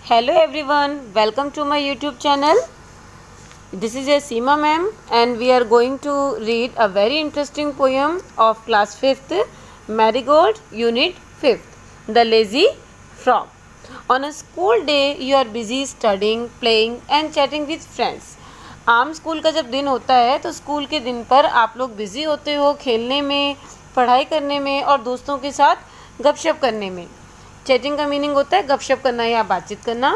Hello everyone, welcome to my YouTube channel. This is a Seema ma'am and we are going to read a very interesting poem of class 5th Marigold unit 5th, The Lazy Frog. On a school day you are busy studying, playing and chatting with friends. आम school का जब दिन होता है तो school के दिन पर आप लोग बिजी होते हो खेलने में, पढ़ाई करने में और दोस्तों के साथ गपशप करने में। चैटिंग का मीनिंग होता है गपशप करना या बातचीत करना।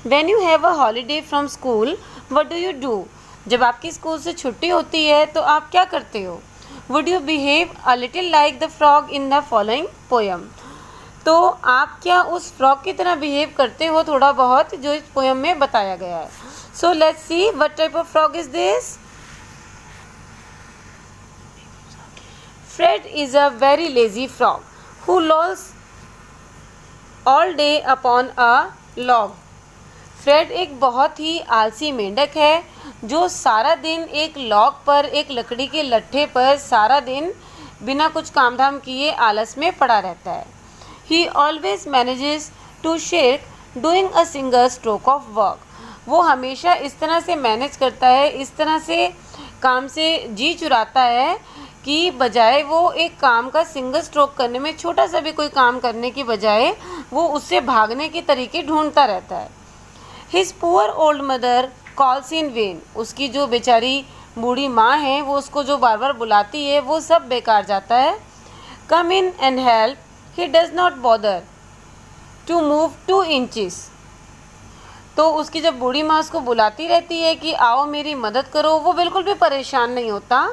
When you have a holiday from school what do you do? जब आपकी स्कूल से छुट्टी होती है तो आप क्या करते हो? Would you behave a little like the frog in the following poem? तो आप क्या उस फ्रॉग की तरह बिहेव करते हो थोड़ा बहुत जो इस पोएम में बताया गया है। So let's see what type of frog is this. Fred is a very lazy frog who lolls all day upon a log. Fred एक बहुत ही आलसी मेंढक है जो सारा दिन एक लॉग पर, एक लकड़ी के लट्ठे पर सारा दिन बिना कुछ काम धाम किए आलस में पड़ा रहता है। He always manages to shirk doing a single stroke of work. वो हमेशा इस तरह से मैनेज करता है, इस तरह से काम से जी चुराता है कि बजाय वो एक काम का सिंगल स्ट्रोक करने में, छोटा सा भी कोई काम करने की बजाय वो उससे भागने के तरीके ढूंढता रहता है। His poor old mother calls in when. उसकी जो बेचारी बूढ़ी माँ है वो उसको जो बार बार बुलाती है वो सब बेकार जाता है। Come in and help, he does not bother to move 2 inches. तो उसकी जब बूढ़ी माँ उसको बुलाती रहती है कि आओ मेरी मदद करो, वो बिल्कुल भी परेशान नहीं होता।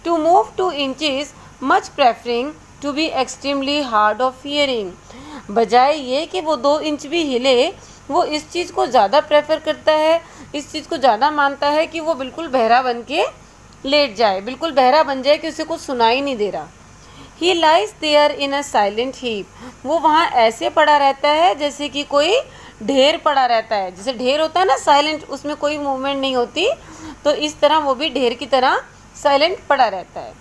To move 2 inches much preferring to be extremely hard of hearing. बजाय ये कि वो 2 इंच भी हिले, वो इस चीज़ को ज़्यादा प्रेफर करता है, इस चीज़ को ज़्यादा मानता है कि वो बिल्कुल बहरा बन के लेट जाए, बिल्कुल बहरा बन जाए कि उसे कुछ सुनाई नहीं दे रहा। He lies there in a silent heap. वो वहाँ ऐसे पड़ा रहता है जैसे कि कोई ढेर पड़ा रहता है। जैसे ढेर होता है ना साइलेंट, उसमें कोई मूवमेंट नहीं होती, तो इस तरह वो भी ढेर की तरह साइलेंट पड़ा रहता है।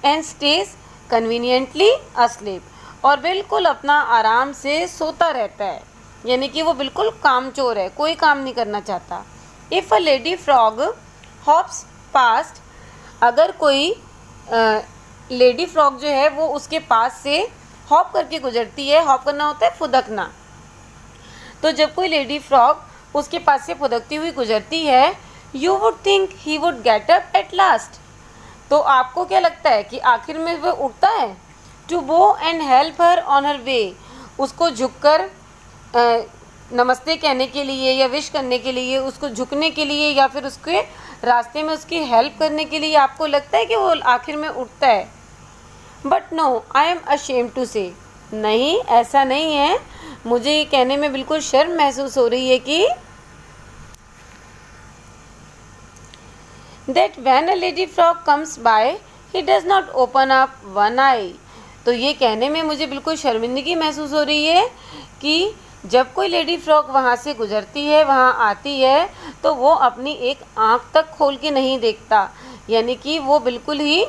And stage conveniently asleep. और बिल्कुल अपना आराम से सोता रहता है, यानी कि वो बिल्कुल कामचोर है, कोई काम नहीं करना चाहता। If a lady frog hops past, अगर कोई लेडी फ्रॉग जो है वो उसके पास से हॉप करके गुजरती है। हॉप करना होता है फुदकना। तो जब कोई लेडी फ्रॉग उसके पास से फुदकती हुई गुजरती है, you would think he would get up at last. तो आपको क्या लगता है कि आखिर में वह उठता है। To go and help her on her way, उसको झुककर नमस्ते कहने के लिए या विश करने के लिए, उसको झुकने के लिए या फिर उसके रास्ते में उसकी हेल्प करने के लिए आपको लगता है कि वो आखिर में उठता है। But no, I am ashamed to say, नहीं ऐसा नहीं है, मुझे ये कहने में बिल्कुल शर्म महसूस हो रही है कि that when a lady frog comes by he does not open up one eye। तो ये कहने में मुझे बिल्कुल शर्मिंदगी महसूस हो रही है कि जब कोई लेडी फ्रॉग वहाँ से गुजरती है, वहाँ आती है, तो वो अपनी एक आँख तक खोल के नहीं देखता, यानी कि वो बिल्कुल ही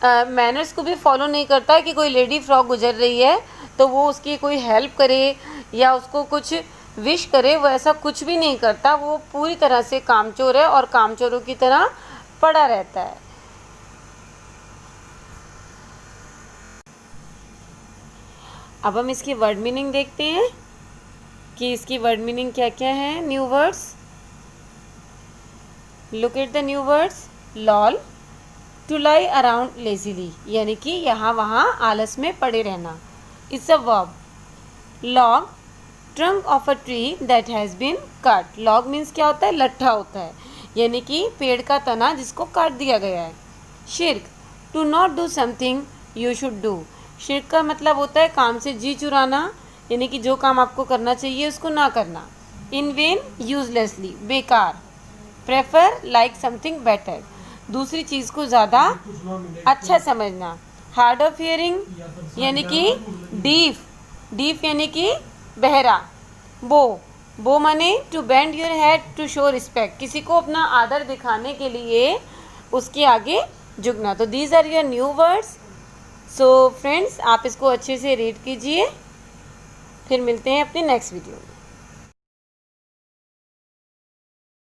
मैनर्स को भी फॉलो नहीं करता कि कोई लेडी फ्रॉग गुजर रही है तो वो उसकी कोई हेल्प करे या उसको कुछ विश करे, वो ऐसा कुछ भी नहीं करता। वो पूरी तरह से कामचोर है और कामचोरों की तरह पड़ा रहता है। अब हम इसकी वर्ड मीनिंग देखते हैं कि इसकी वर्ड मीनिंग क्या क्या है। New words, look at the new words. Loll, to lie around lazily, यानी कि यहाँ वहाँ आलस में पड़े रहना। It's a verb. Log, trunk of a tree that has been cut. Log means क्या होता है, लट्ठा होता है, यानी कि पेड़ का तना जिसको काट दिया गया है। Shirk, to not do something you should do. Shirk का मतलब होता है काम से जी चुराना, यानी कि जो काम आपको करना चाहिए उसको ना करना। इन वेन, यूजलेसली, बेकार। प्रेफर, लाइक समथिंग बेटर, दूसरी चीज़ को ज़्यादा अच्छा समझना। हार्ड ऑफ हियरिंग, यानी कि डीफ, डीफ यानी कि बहरा। बो माने to bend your head to show respect, किसी को अपना आदर दिखाने के लिए उसके आगे झुकना। तो these are your new words. So friends, आप इसको अच्छे से रीड कीजिए, फिर मिलते हैं अपनी नेक्स्ट वीडियो में।